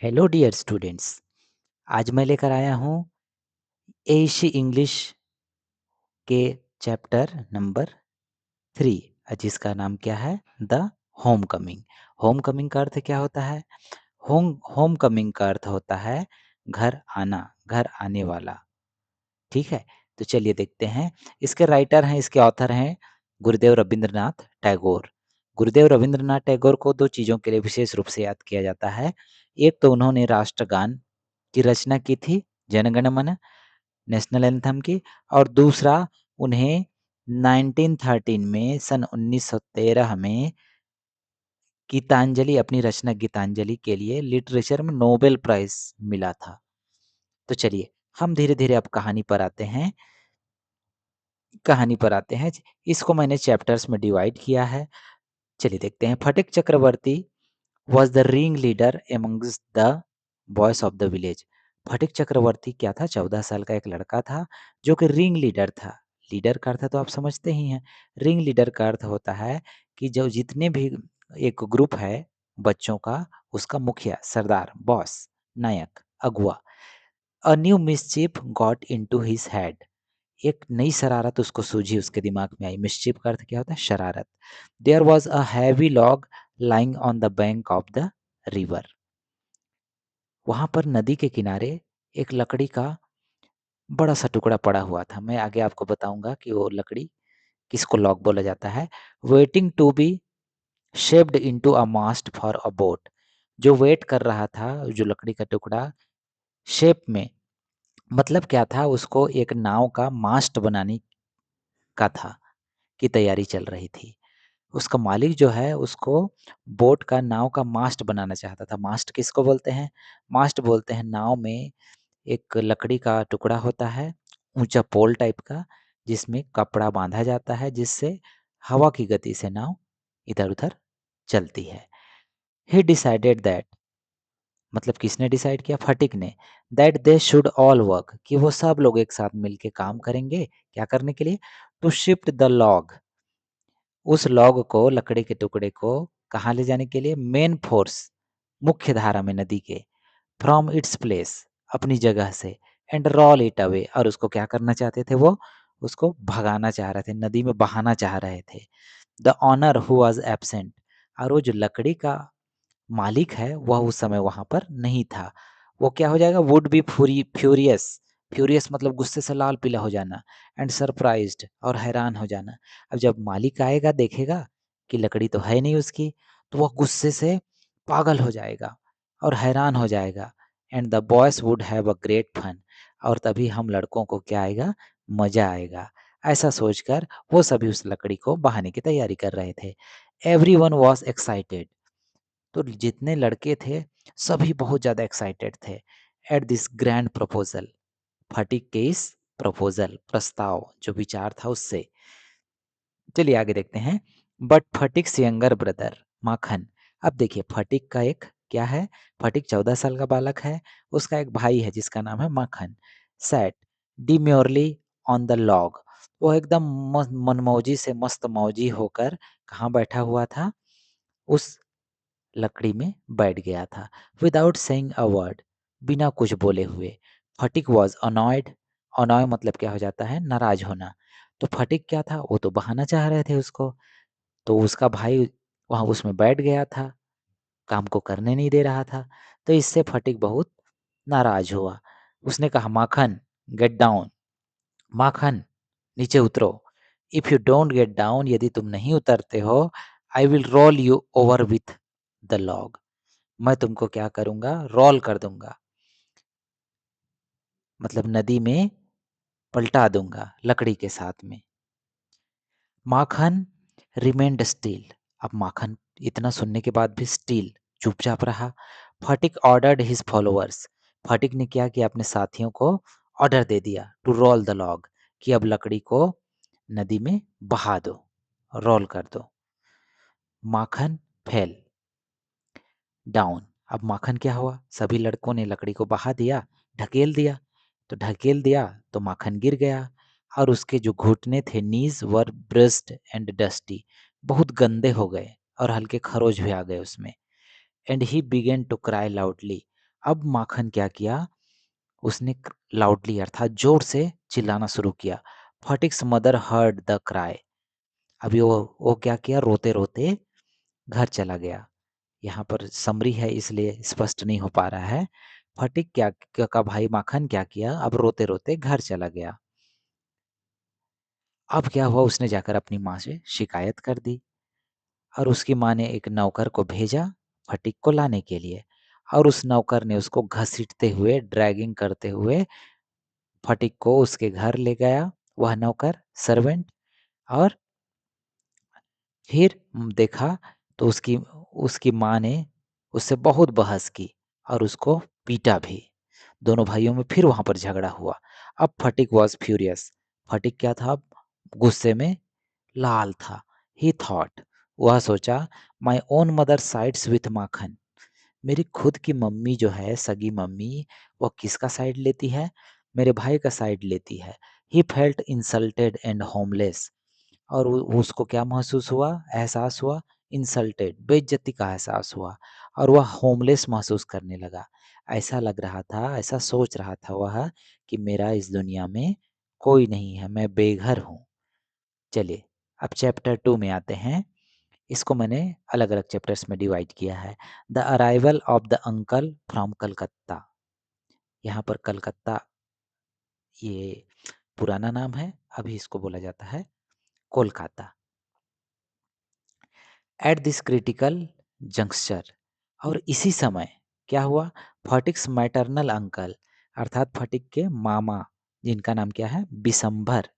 Hello dear students. आज मैं लेकर आया हूँ एशी इंग्लिश के चैप्टर नंबर 3, जिसका नाम क्या है? The home coming. Home coming का अर्थ क्या होता है? होम कमिंग का अर्थ होता है घर आना, घर आने वाला। ठीक है, तो चलिए देखते हैं। इसके राइटर हैं, इसके ऑथर हैं गुरुदेव रविंद्रनाथ टैगोर। गुरुदेव रविंद्रनाथ टैगोर को दो चीज़ों के लिए विशेष रूप से याद किया जाता है। एक तो उन्होंने राष्ट्रगान की रचना की थी, जनगण मन, नेशनल एंथम की। और दूसरा, उन्हें 1913 में, सन 1913 में गीतांजलि, अपनी रचना गीतांजलि के लिए लिटरेचर में नोबेल प्राइज मिला था। तो चलिए हम धीरे धीरे अब कहानी पर आते हैं। इसको मैंने चैप्टर्स में डिवाइड किया है। चलिए देखते हैं। Phatik Chakravarti was the ring leader amongst the boys of the village. Phatik Chakravarti क्या था? 14 साल का एक लड़का था जो कि रिंग लीडर था। लीडर का अर्थ तो आप समझते ही हैं। रिंग लीडर का अर्थ होता है कि जो जितने भी एक ग्रुप है बच्चों का, उसका मुखिया, सरदार, बॉस, नायक, अगुआ। A new मिसचिफ got into his head. एक नई शरारत उसको सूझी, उसके दिमाग में आई। मिसचिफ का अर्थ क्या होता है? शरारत। There was a heavy log lying on the bank of the river. वहां पर नदी के किनारे एक लकड़ी का बड़ा सा टुकड़ा पड़ा हुआ था। मैं आगे आपको बताऊंगा कि वो लकड़ी किसको लॉग बोला जाता है। Waiting to be shaped into a mast for a boat. जो वेट कर रहा था, जो लकड़ी का टुकड़ा शेप में, मतलब क्या था, उसको एक नाव का मास्ट बनाने का था, की तैयारी चल रही थी। उसका मालिक जो है उसको बोट का, नाव का मास्ट बनाना चाहता था। मास्ट किसको बोलते हैं? मास्ट बोलते हैं नाव में एक लकड़ी का टुकड़ा होता है, ऊंचा पोल टाइप का, जिसमें कपड़ा बांधा जाता है, जिससे हवा की गति से नाव इधर उधर चलती है। ही डिसाइडेड दैट, मतलब किसने डिसाइड किया? फटिक ने। That they should all work, कि वो सब लोग एक साथ मिलके काम करेंगे। क्या करने के लिए? टू शिफ्ट द लॉग, उस लॉग को, लकड़ी के टुकड़े को कहाँ ले जाने के लिए? मेन फोर्स, मुख्य धारा में नदी के, फ्रॉम इट्स प्लेस, अपनी जगह से, एंड रॉल इट अवे, और उसको क्या करना चाहते थे? वो उसको भगाना चाह रहे थे, नदी में बहाना चाह रहे थे। The owner who was absent, और वो जो लकड़ी का मालिक है वह उस समय वहां पर नहीं था। वो क्या हो जाएगा? Would be furious. फ्यूरियस मतलब गुस्से से लाल पीला हो जाना, एंड सरप्राइज्ड, और हैरान हो जाना। अब जब मालिक आएगा, देखेगा कि लकड़ी तो है नहीं उसकी, तो वह गुस्से से पागल हो जाएगा और हैरान हो जाएगा। And the boys would have a great fun, और तभी हम लड़कों को क्या आएगा? मजा आएगा। ऐसा सोचकर वो सभी उस लकड़ी को बहाने की तैयारी कर रहे थे। एवरी वन वॉज एक्साइटेड, तो जितने लड़के थे सभी बहुत ज्यादा एक्साइटेड थे एट दिस ग्रैंड प्रपोजल, फटिक के इस प्रपोजल, प्रस्ताव, जो विचार था उससे। चलिए आगे देखते हैं। बट फटिक्स यंगर ब्रदर माखन। अब देखिए, फटिक का एक क्या है? फटिक 14 साल का बालक है, उसका एक भाई है जिसका नाम है माखन। सैट डिम्योरली ऑन द लॉग, वो एकदम मनमौजी से, मस्त मौजी होकर कहाँ बैठा हुआ था? उस लकड़ी में बैठ गया था। विदाउट सेइंग अ वर्ड, बिना कुछ बोले हुए। फटिक वॉज अनॉयड। अनॉय मतलब क्या हो जाता है? नाराज होना। तो फटिक क्या था? वो तो बहाना चाह रहे थे उसको, तो उसका भाई वहां उसमें बैठ गया था, काम को करने नहीं दे रहा था। तो इससे फटिक बहुत नाराज हुआ। उसने कहा, माखन गेट डाउन, माखन नीचे उतरो। If you don't get down, यदि तुम नहीं उतरते हो, I will roll you over with the log, मैं तुमको क्या करूंगा? रोल कर दूंगा, मतलब नदी में पलटा दूंगा लकड़ी के साथ में। माखन रिमेंड स्टिल। अब माखन इतना सुनने के बाद भी स्टिल, चुपचाप रहा। फटिक ऑर्डर्ड हिज फॉलोअर्स, फटिक ने क्या किया? अपने साथियों को ऑर्डर दे दिया, टू रोल द लॉग, कि अब लकड़ी को नदी में बहा दो, रोल कर दो। माखन फेल डाउन। अब माखन क्या हुआ? सभी लड़कों ने लकड़ी को बहा दिया, ढकेल दिया। तो ढकेल दिया तो माखन गिर गया, और उसके जो घुटने थे, नीज वर ब्रस्ट एंड डस्टी, बहुत गंदे हो गए और हल्के खरोच भी आ गए उसमें। And he began to cry loudly, अब माखन क्या किया, उसने लाउडली अर्थात जोर से चिल्लाना शुरू किया। फटिक्स मदर हर्ड द क्राई। अभी वो क्या किया, रोते रोते घर चला गया। यहाँ पर समरी है इसलिए स्पष्ट नहीं हो पा रहा है। फटिक का भाई माखन क्या किया, अब रोते रोते घर चला गया। अब क्या हुआ, उसने जाकर अपनी माँ से शिकायत कर दी और उसकी माँ ने एक नौकर को भेजा फटिक को लाने के लिए, और उस नौकर ने उसको घसीटते हुए, ड्रैगिंग करते हुए फटिक को उसके घर ले गया, वह नौकर सर्वेंट। और फिर देखा तो उसकी उसकी माँ ने उससे बहुत बहस की और उसको पीटा भी। दोनों भाइयों में फिर वहां पर झगड़ा हुआ। अब फटिक वॉज फ्यूरियस। फटिक क्या था, गुस्से में लाल था। ही थॉट, वह सोचा, my own mother sides with Makhan. मेरी खुद की मम्मी जो है, सगी मम्मी, वो किसका साइड लेती है, मेरे भाई का साइड लेती है। He felt insulted and homeless. और उसको क्या महसूस हुआ, एहसास हुआ, इंसल्टेड, बेइज्जती का एहसास हुआ, और वह होमलेस महसूस करने लगा। ऐसा लग रहा था, ऐसा सोच रहा था वह कि मेरा इस दुनिया में कोई नहीं है, मैं बेघर हूँ। चलिए अब चैप्टर 2 में आते हैं। इसको मैंने अलग अलग चैप्टर्स में डिवाइड किया है। The arrival of the uncle from Calcutta. यहाँ पर कलकत्ता ये पुराना नाम है, अभी इसको बोला जाता है Kolkata. At this critical juncture, और इसी समय क्या हुआ, फटिक्स मैटरनल अंकल अर्थात फटिक के मामा, जिनका नाम क्या है, बिशंभर,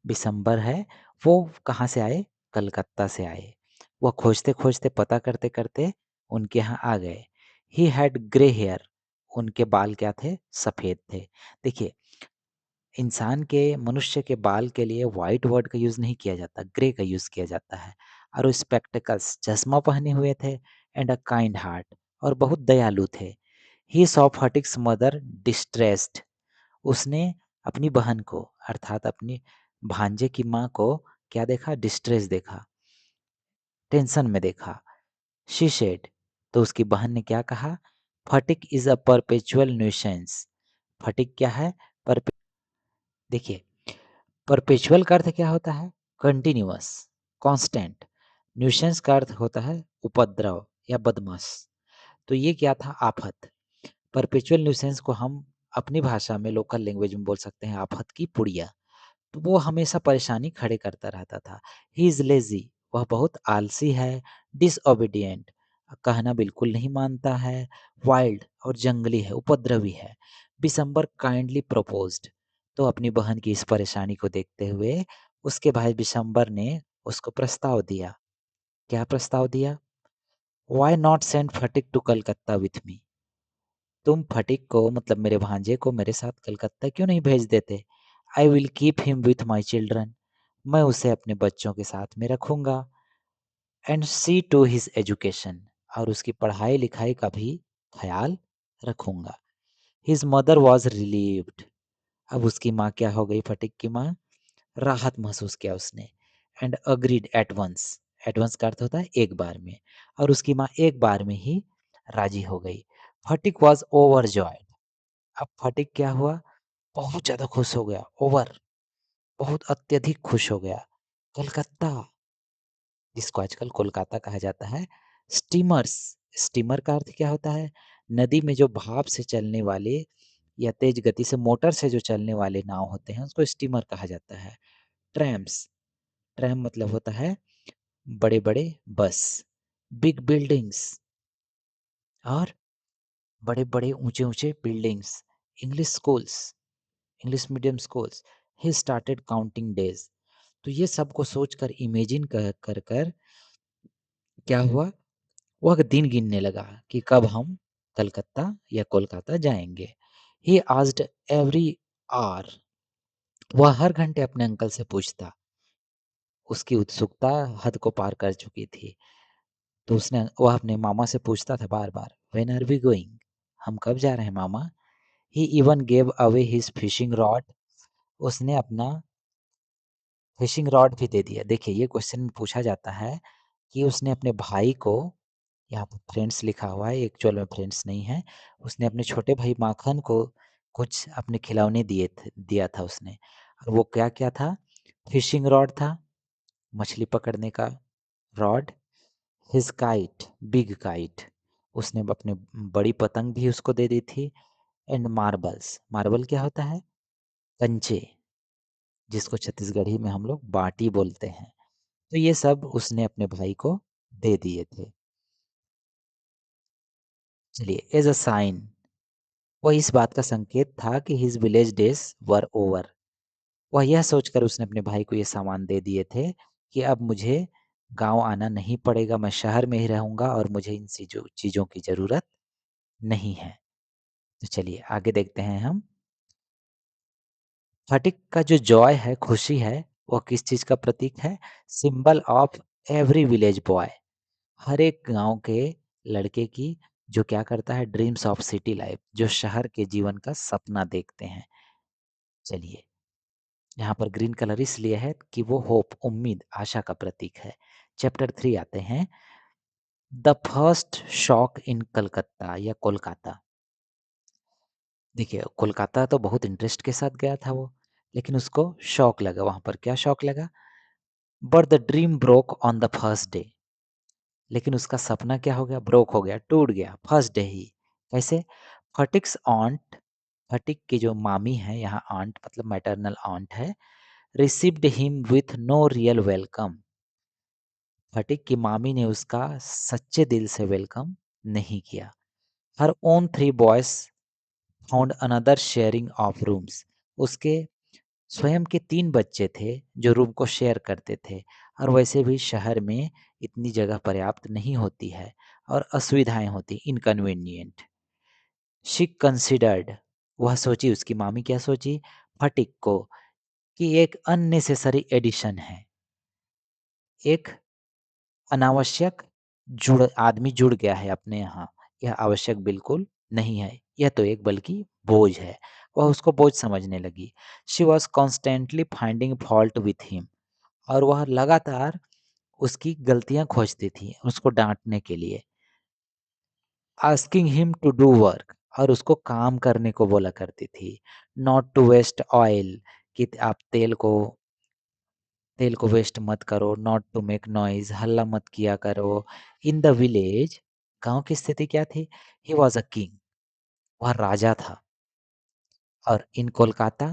बिशंबर है, वो कहाँ से आए, कलकत्ता से आए। वह खोजते खोजते, पता करते करते उनके यहाँ आ गए। ही हैड ग्रे हेयर, उनके बाल क्या थे, सफ़ेद थे। देखिए, इंसान के, मनुष्य के बाल के लिए वाइट वर्ड का यूज़ नहीं किया जाता, ग्रे का यूज़ किया जाता है। और वो स्पेक्टिकल्स, चश्मा पहने हुए थे, एंड अ काइंड हार्ट, और बहुत दयालु थे। ही सॉ फटिक्स मदर डिस्ट्रेस्ड, उसने अपनी बहन को अर्थात अपनी भांजे की माँ को क्या देखा, डिस्ट्रेस देखा, टेंशन में देखा। शी सेड, तो उसकी बहन ने क्या कहा, फटिक इज अ परपेचुअल न्यूसेंस। फटिक क्या है, परपे देखिए, परपेचुअल का अर्थ क्या होता है, कंटिन्यूअस, कांस्टेंट। न्यूसेंस का अर्थ होता है उपद्रव या बदमाश। तो ये क्या था, आफत। परपेचुअल न्यूसेंस को हम अपनी भाषा में, लोकल लैंग्वेज में बोल सकते हैं आफत की पुड़िया। तो वो हमेशा परेशानी खड़े करता रहता था। ही इज लेजी, वह बहुत आलसी है। डिसओबीडियंट, कहना बिल्कुल नहीं मानता है। वाइल्ड, और जंगली है, उपद्रवी है। बिशंबर काइंडली प्रपोज्ड, तो अपनी बहन की इस परेशानी को देखते हुए उसके भाई बिशंबर ने उसको प्रस्ताव दिया। क्या प्रस्ताव दिया, why not send Phatik to Calcutta with me. तुम फटिक को, मतलब मेरे भांजे को, मेरे साथ कलकत्ता क्यों नहीं भेज देते। I will keep him with my children, मैं उसे अपने बच्चों के साथ में रखूंगा। And see to his education, और उसकी पढ़ाई लिखाई का भी ख्याल रखूंगा। हिज मदर वॉज रिलीव्ड, अब उसकी माँ क्या हो गई, फटिक की माँ, राहत महसूस किया उसने। And agreed at once, at once का अर्थ होता है एक बार में, और उसकी माँ एक बार में ही राजी हो गई। फटिक वॉज ओवर जॉयड, अब फटिक क्या हुआ, बहुत ज्यादा खुश हो गया, ओवर, बहुत अत्यधिक खुश हो गया। कलकत्ता, जिसको आजकल कोलकाता कहा जाता है। स्टीमर्स, स्टीमर का अर्थ क्या होता है, नदी में जो भाप से चलने वाले या तेज गति से मोटर से जो चलने वाले नाव होते हैं, उसको स्टीमर कहा जाता है। ट्रैम्स, ट्रैम मतलब होता है बड़े बड़े बस। बिग बिल्डिंग्स, और बड़े बड़े ऊंचे ऊंचे buildings. English schools, English medium schools. He started counting days, तो ये सबको सोचकर, इमेजिन कर क्या हुआ, वह दिन गिनने लगा कि कब हम कलकत्ता या कोलकाता जाएंगे। ही आस्क्ड एवरी आवर, वह हर घंटे अपने अंकल से पूछता। उसकी उत्सुकता हद को पार कर चुकी थी। तो वह अपने मामा से पूछता था बार बार, व्हेन आर वी गोइंग, हम कब जा रहे हैं मामा। He even gave away his fishing rod, उसने अपना फिशिंग रॉड भी दे दिया। देखिए, ये क्वेश्चन पूछा जाता है कि उसने अपने भाई को यहाँ पर फ्रेंड्स लिखा हुआ है, एक्चुअल में फ्रेंड्स नहीं है। उसने अपने छोटे भाई माखन को कुछ अपने खिलौने दिया था उसने। और वो क्या-क्या था? फिशिंग रॉड था, मछली पकड़ने का rod, his kite, big kite, उसने अपने बड़ी पतंग भी उसको दे दी थी, एंड मार्बल्स, मार्बल क्या होता है? कंचे, जिसको छत्तीसगढ़ी में हम लोग बाटी बोलते हैं। तो ये सब उसने अपने भाई को दे दिए थे। चलिए, एज अ साइन, वह इस बात का संकेत था कि his village days were over. वह यह सोचकर उसने अपने भाई को ये सामान दे दिए थे कि अब मुझे गांव आना नहीं पड़ेगा, मैं शहर में ही रहूंगा और मुझे इन चीजों चीजों की जरूरत नहीं है। तो चलिए आगे देखते हैं हम। फटिक का जो जॉय है, खुशी है, वह किस चीज का प्रतीक है? Symbol of every village boy, हर एक गांव के लड़के की जो क्या करता है? ड्रीम्स ऑफ सिटी लाइफ, जो शहर के जीवन का सपना देखते हैं। चलिए, यहाँ पर ग्रीन कलर इसलिए है कि वो होप, उम्मीद, आशा का प्रतीक है। चैप्टर 3 आते हैं, द फर्स्ट शॉक इन कलकत्ता या कोलकाता। देखिए, कोलकाता तो बहुत इंटरेस्ट के साथ गया था वो, लेकिन उसको शौक लगा। वहां पर क्या शौक लगा? But the dream broke on the first day, लेकिन उसका सपना क्या हो गया? ब्रोक हो गया, टूट गया फर्स्ट डे ही। कैसे? फटिक्स ऑन्ट, फटिक की जो मामी है, यहाँ आंट मतलब मैटरनल आंट है, received him with no real welcome. Phatik की मामी ने उसका सच्चे दिल से वेलकम नहीं किया। Her own 3 boys found another sharing of rooms, उसके स्वयं के 3 बच्चे थे जो रूम को शेयर करते थे, और वैसे भी शहर में इतनी जगह पर्याप्त नहीं होती है और असुविधाएं होती, इनकन्वीनियंट। शी कंसिडर्ड, वह सोची, उसकी मामी क्या सोची? फटिक को, कि एक अननेसेसरी एडिशन है, एक अनावश्यक आदमी जुड़ गया है अपने यहाँ, यह आवश्यक बिल्कुल नहीं है, यह तो एक बल्कि बोझ है। वह उसको बोझ समझने लगी। She was constantly finding fault with him, और वह लगातार उसकी गलतियां खोजती थी उसको डांटने के लिए। Asking him to do work, और उसको काम करने को बोला करती थी। नॉट टू वेस्ट ऑयल, कि आप तेल को वेस्ट मत करो। नॉट टू मेक नॉइज, हल्ला मत किया करो। इन द विलेज, गांव की स्थिति क्या थी? ही वॉज अ किंग, वह राजा था। और इन कोलकाता,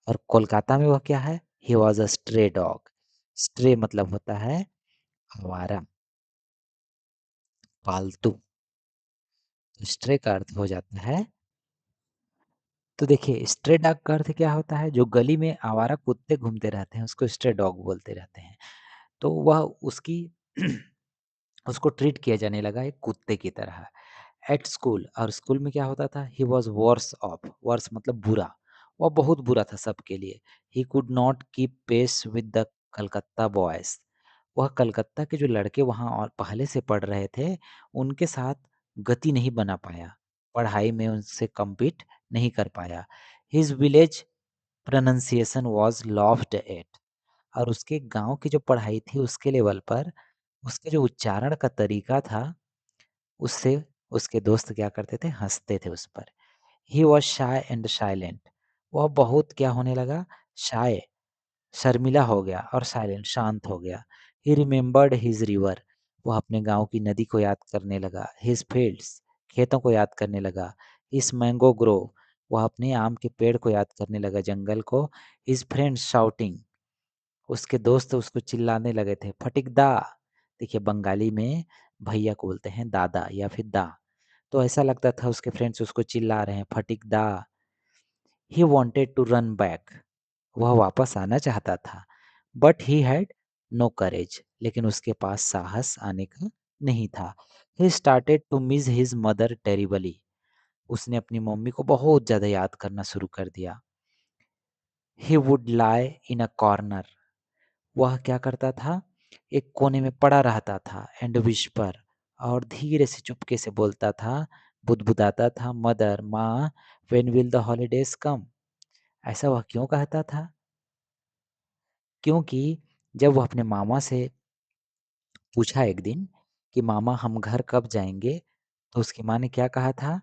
और कोलकाता में वह क्या है? He was a stray dog. Stray मतलब होता है आवारा, पालतू। स्ट्रे का अर्थ हो जाता है, तो देखिए स्ट्रे डॉग का अर्थ क्या होता है? जो गली में आवारा कुत्ते घूमते रहते हैं उसको स्ट्रे डॉग बोलते रहते हैं। तो वह उसकी उसको ट्रीट किया जाने लगा एक कुत्ते की तरह। एट स्कूल, और स्कूल में क्या होता था? He was worse off, worse मतलब बुरा, वह बहुत बुरा था सबके लिए। He could not keep pace with the Calcutta boys, वह कलकत्ता के जो लड़के वहाँ और पहले से पढ़ रहे थे उनके साथ गति नहीं बना पाया, पढ़ाई में उनसे compete नहीं कर पाया। His village pronunciation was laughed at, और उसके गांव की जो पढ़ाई थी उसके लेवल पर उसके जो उच्चारण का तरीका था, उससे उसके दोस्त क्या करते थे? हंसते थे उस पर। He was shy and silent, वह बहुत क्या होने लगा? शाय, शर्मिला हो गया, और साइलेंट, शांत हो गया। ही रिमेम्बर्ड हिज रिवर, वह अपने गांव की नदी को याद करने लगा। हिज फील्ड्स, खेतों को याद करने लगा। हिज मैंगो ग्रोव, वह अपने आम के पेड़ को याद करने लगा, जंगल को। हिज फ्रेंड्स शाउटिंग, उसके दोस्त उसको चिल्लाने लगे थे, फटिक दा। देखिए बंगाली में भैया को बोलते हैं दादा या फिर दा, तो ऐसा लगता था उसके फ्रेंड्स उसको चिल्ला रहे हैं, Phatik da. He wanted to run back, वह वापस आना चाहता था। But he had no courage, लेकिन उसके पास साहस आने का नहीं था। He started to miss his mother terribly, उसने अपनी मम्मी को बहुत ज्यादा याद करना शुरू कर दिया। He would lie in a corner, वह क्या करता था? एक कोने में पड़ा रहता था। एंड विस्पर, और धीरे से चुपके से बोलता था, बुदबुदाता था, मदर, माँ, व्हेन विल द हॉलीडेज कम। ऐसा वह क्यों कहता था? क्योंकि जब वह अपने मामा से पूछा एक दिन कि मामा हम घर कब जाएंगे, तो उसकी माँ ने क्या कहा था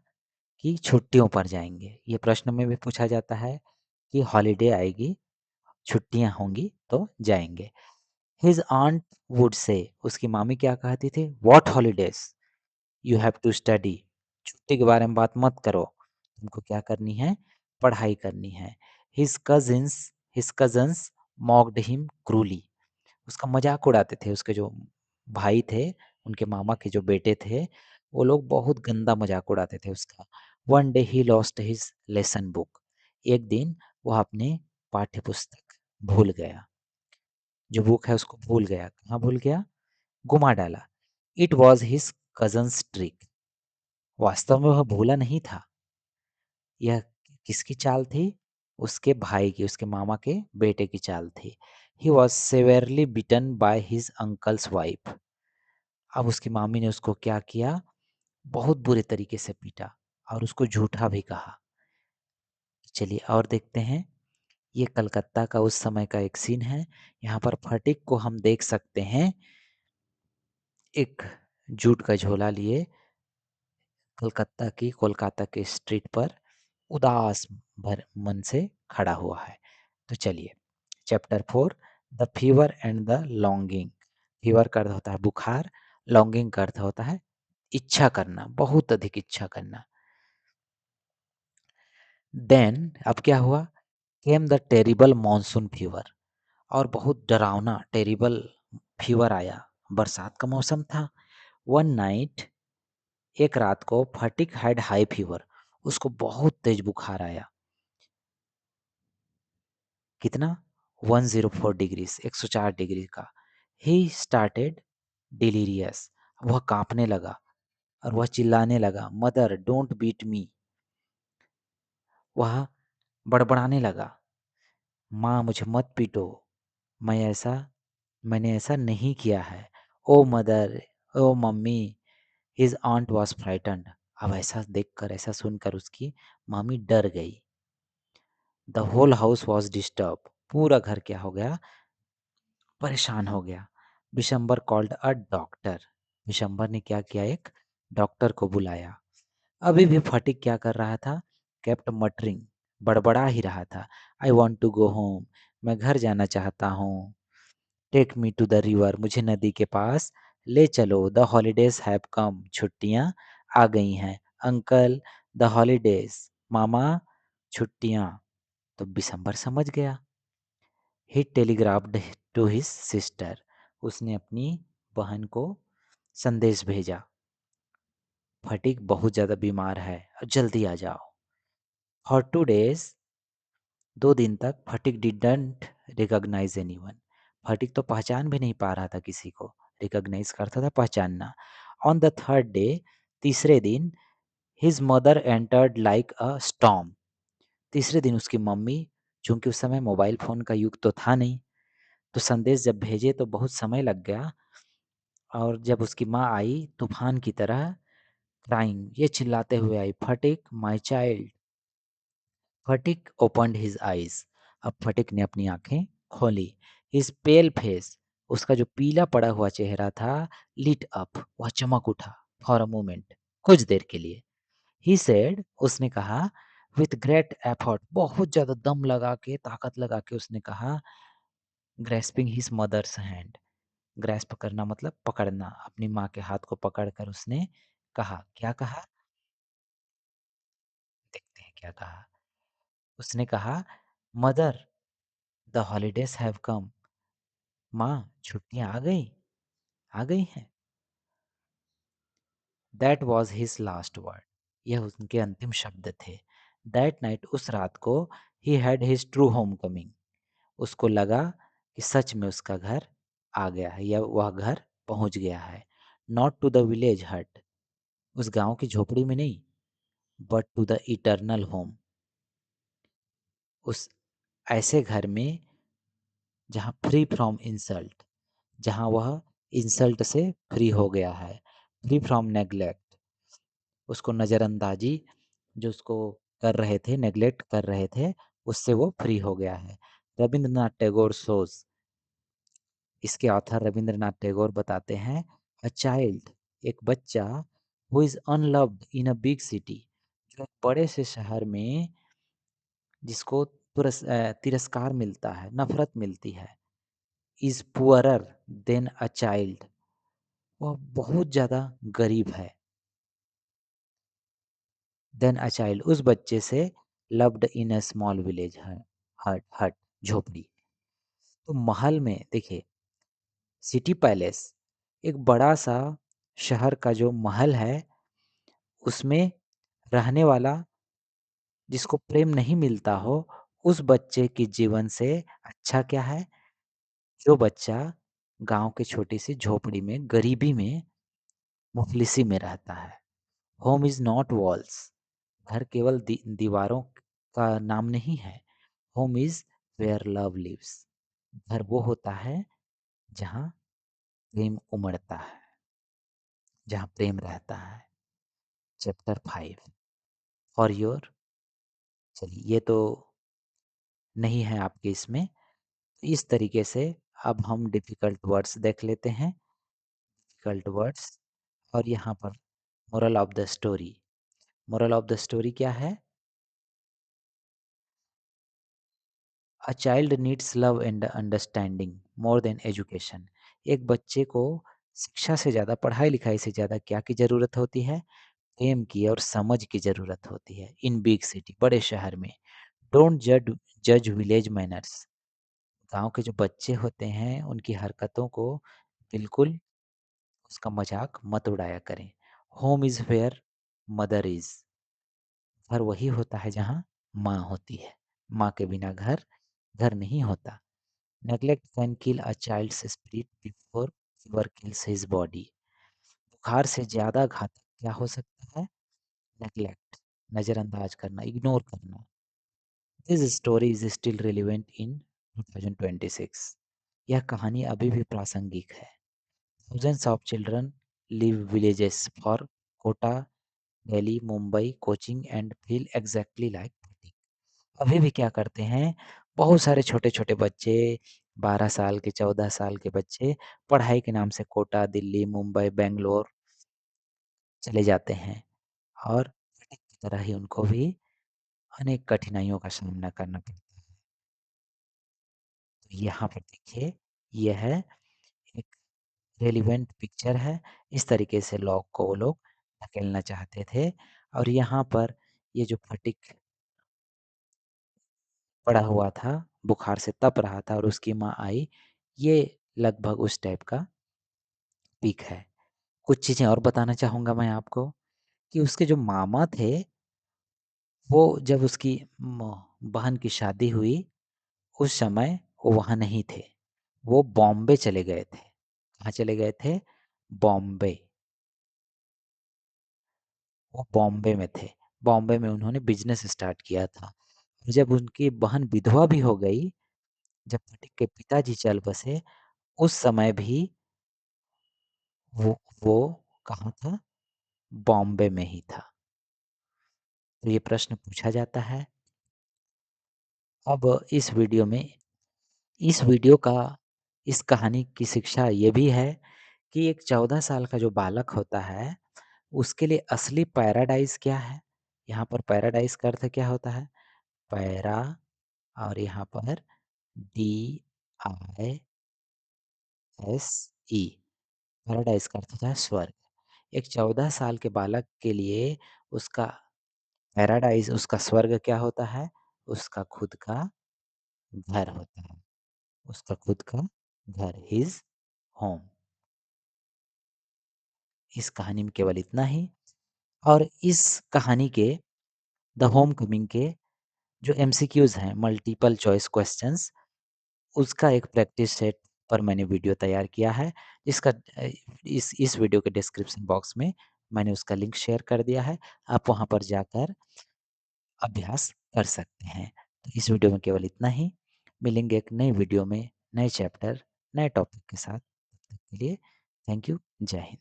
कि छुट्टियों पर जाएंगे। ये प्रश्न में भी पूछा जाता है कि हॉलीडे आएगी, छुट्टियां होंगी तो जाएंगे। हिज आंट वुड से, उसकी मामी क्या कहती थी, what holidays, you have to study, छुट्टी के बारे में बात मत करो, तुमको क्या करनी है, पढ़ाई करनी है। हिज कजन्स मॉक्ड हिम क्रूली, उसका मजाक उड़ाते थे, उसके जो भाई थे, उनके मामा के जो बेटे थे, वो लोग बहुत गंदा मजाक उड़ाते थे उसका। One day he lost his lesson book, एक दिन वह अपने पाठ्य पुस्तक भूल गया, जो बुक है उसको भूल गया। कहाँ भूल गया, गुमा डाला। It was his cousins trick, वास्तव में वह भूला नहीं था, यह किसकी चाल थी, उसके भाई की, उसके मामा के बेटे की चाल थी। He was severely beaten by his uncle's wife, अब उसकी मामी ने उसको क्या किया, बहुत बुरे तरीके से पीटा और उसको झूठा भी कहा। चलिए और देखते हैं। ये कलकत्ता का उस समय का एक सीन है। यहाँ पर फटिक को हम देख सकते हैं एक जूट का झोला लिए कोलकाता के स्ट्रीट पर उदास भर मन से खड़ा हुआ है। तो चलिए, chapter 4, the fever and the longing. Fever का अर्थ होता है बुखार, लॉन्गिंग का अर्थ होता है इच्छा करना, बहुत अधिक इच्छा करना। देन अब क्या हुआ, came the terrible monsoon fever, और बहुत डरावना टेरिबल फीवर आया, बरसात का मौसम था। वन नाइट, एक रात को, फटिक हैड हाई फीवर, उसको बहुत तेज बुखार आया। कितना, 104 डिग्रीज, 104 डिग्री का। ही स्टार्टेड डिलीरियस, वह कांपने लगा और वह चिल्लाने लगा, मदर डोंट बीट मी, वह बड़बड़ाने लगा, माँ मुझे मत पीटो, मैंने ऐसा नहीं किया है। Oh mother, oh mummy, his aunt was frightened, अब ऐसा देखकर, ऐसा सुनकर उसकी मामी डर गई। The whole house was disturb, पूरा घर क्या हो गया, परेशान हो गया। Vishambar called a doctor, Vishambar ने क्या किया, एक डॉक्टर को बुलाया। अभी भी फटिक क्या कर रहा था, केप्ट मटरिंग, बड़बड़ा ही रहा था। I want to go home, मैं घर जाना चाहता हूँ। Take me to the river, मुझे नदी के पास ले चलो। द हॉलीडेज हैव कम, छुट्टियाँ आ गई हैं। अंकल, द हॉलीडेज, मामा, छुट्टियाँ। तो दिसंबर समझ गया। ही टेलीग्राफ्ड टू हिज सिस्टर, उसने अपनी बहन को संदेश भेजा, फटिक बहुत ज़्यादा बीमार है, जल्दी आ जाओ। फॉर 2 डेज, 2 दिन तक फटिक डिडंट रिकॉग्नाइज एनीवन, फटिक तो पहचान भी नहीं पा रहा था किसी को, रिकॉग्नाइज करता था पहचानना। ऑन द थर्ड डे, तीसरे दिन, हिज मदर एंटर्ड लाइक अ स्टॉर्म, तीसरे दिन उसकी मम्मी, चूंकि उस समय मोबाइल फ़ोन का युग तो था नहीं, तो संदेश जब भेजे तो बहुत समय लग गया, और जब उसकी माँ आई तूफान की तरह, क्राइंग, ये चिल्लाते हुए आई, Phatik my child. Phatik opened his eyes, अब फटिक ने अपनी आंखें खोली। हिज पेल फेस, उसका जो पीला पड़ा हुआ चेहरा था, लिट अप, वह चमक उठा, फॉर अ मोमेंट, कुछ देर के लिए। ही सेड, उसने कहा, विथ ग्रेट एफर्ट, बहुत ज्यादा दम लगा के, ताकत लगा के उसने कहा, grasping his mother's hand, grasp करना मतलब पकड़ना, अपनी माँ के हाथ को पकड़कर उसने कहा, क्या कहा, देखते हैं क्या कहा। उसने कहा, mother the holidays have come, माँ छुट्टियां आ गई हैं। That was his last word, यह उनके अंतिम शब्द थे। दैट नाइट, उस रात को, he had his true home coming, उसको लगा कि सच में उसका घर आ गया है, या वह घर पहुंच गया है। नॉट टू द विलेज हट, उस गांव की झोपड़ी में नहीं, but to the eternal home, उस ऐसे घर में जहाँ फ्री फ्रॉम इंसल्ट, जहाँ वह इंसल्ट से फ्री हो गया है, फ्री फ्रॉम नेग्लेक्ट, उसको नज़रअंदाजी जो उसको कर रहे थे, नेग्लेक्ट कर रहे थे, उससे वो फ्री हो गया है। रविंद्रनाथ टैगोर सोज, इसके ऑथर रविंद्रनाथ टैगोर बताते हैं, अ चाइल्ड एक बच्चा who is unloved in a big city, जो एक बड़े से शहर में जिसको तिरस्कार मिलता है, नफरत मिलती है, is poorer than a child, वह बहुत ज्यादा गरीब है, देन अ चाइल्ड, उस बच्चे से loved in a small village है, हट हट झोपड़ी। तो महल में देखिए, सिटी पैलेस एक बड़ा सा शहर का जो महल है, उसमें रहने वाला जिसको प्रेम नहीं मिलता हो, उस बच्चे के जीवन से अच्छा क्या है, जो बच्चा गांव की छोटी सी झोपड़ी में गरीबी में मुफलिसी में रहता है। होम इज नॉट वॉल्स, घर केवल दीवारों का नाम नहीं है। Home is where love lives, घर वो होता है जहाँ प्रेम उमड़ता है, जहाँ प्रेम रहता है। चैप्टर 5 फॉर योर, चलिए ये तो नहीं है आपके इसमें। इस तरीके से अब हम डिफिकल्ट वर्ड्स देख लेते हैं, डिफिकल्ट वर्ड्स। और यहाँ पर moral of the story, moral of the story क्या है, a child needs love and understanding more than education, एक बच्चे को शिक्षा से ज़्यादा, पढ़ाई लिखाई से ज़्यादा क्या की ज़रूरत होती है, प्रेम की और समझ की ज़रूरत होती है। इन बिग सिटी, बड़े शहर में। डोंट जज विलेज मैनर्स, गांव के जो बच्चे होते हैं उनकी हरकतों को बिल्कुल उसका मजाक मत उड़ाया करें। Home is where mother is, घर वही होता है जहाँ माँ होती है, माँ के बिना घर घर नहीं होता। Neglect can kill a child's spirit before fever kills his body, बुखार से ज्यादा घातक क्या हो सकता है, नेग्लेक्ट, नजरअंदाज करना, इग्नोर करना। This story is still relevant in 2026, यह कहानी अभी भी प्रासंगिक है। Thousands of children leave villages for Kota, Delhi, Mumbai, coaching and feel exactly like fatigue. अभी भी क्या करते हैं, बहुत सारे छोटे छोटे बच्चे, 12 साल के, 14 साल के बच्चे पढ़ाई के नाम से कोटा, दिल्ली, मुंबई, बेंगलोर चले जाते हैं, और फटीग की तरह ही उनको भी अनेक कठिनाइयों का सामना करना पड़ता है। तो यहाँ पर देखिए, यह है एक रेलिवेंट पिक्चर है। इस तरीके से लॉग को वो लोग धकेलना चाहते थे, और यहाँ पर ये जो फटिक पड़ा हुआ था, बुखार से तप रहा था और उसकी माँ आई, ये लगभग उस टाइप का पिक है। कुछ चीज़ें और बताना चाहूँगा मैं आपको, कि उसके जो मामा थे, वो जब उसकी बहन की शादी हुई, उस समय वो वहाँ नहीं थे, वो बॉम्बे चले गए थे। कहाँ चले गए थे, बॉम्बे, वो बॉम्बे में थे। बॉम्बे में उन्होंने बिजनेस स्टार्ट किया था। जब उनकी बहन विधवा भी हो गई, जब फटीक के पिताजी चल बसे, उस समय भी वो वो कहाँ था, बॉम्बे में ही था। तो ये प्रश्न पूछा जाता है। अब इस वीडियो का, इस कहानी की शिक्षा ये भी है कि एक 14 साल का जो बालक होता है, उसके लिए असली पैराडाइज क्या है। यहाँ पर पैराडाइज का अर्थ क्या होता है, पैरा, और यहाँ पर DISE, पैराडाइज का अर्थ होता है स्वर्ग। एक 14 साल के बालक के लिए उसका पैराडाइज, उसका स्वर्ग क्या होता है, उसका खुद का घर होता है, उसका खुद का घर, हिज होम। इस कहानी में केवल इतना ही। और इस कहानी के, द होम कमिंग के जो MCQs हैं, मल्टीपल चॉइस क्वेश्चंस, उसका एक प्रैक्टिस सेट पर मैंने वीडियो तैयार किया है, जिसका इस वीडियो के डिस्क्रिप्शन बॉक्स में मैंने उसका लिंक शेयर कर दिया है। आप वहाँ पर जाकर अभ्यास कर सकते हैं। तो इस वीडियो में केवल इतना ही। मिलेंगे एक नई वीडियो में, नए चैप्टर, नए टॉपिक के साथ। तब तक के लिए थैंक यू। जय हिंद।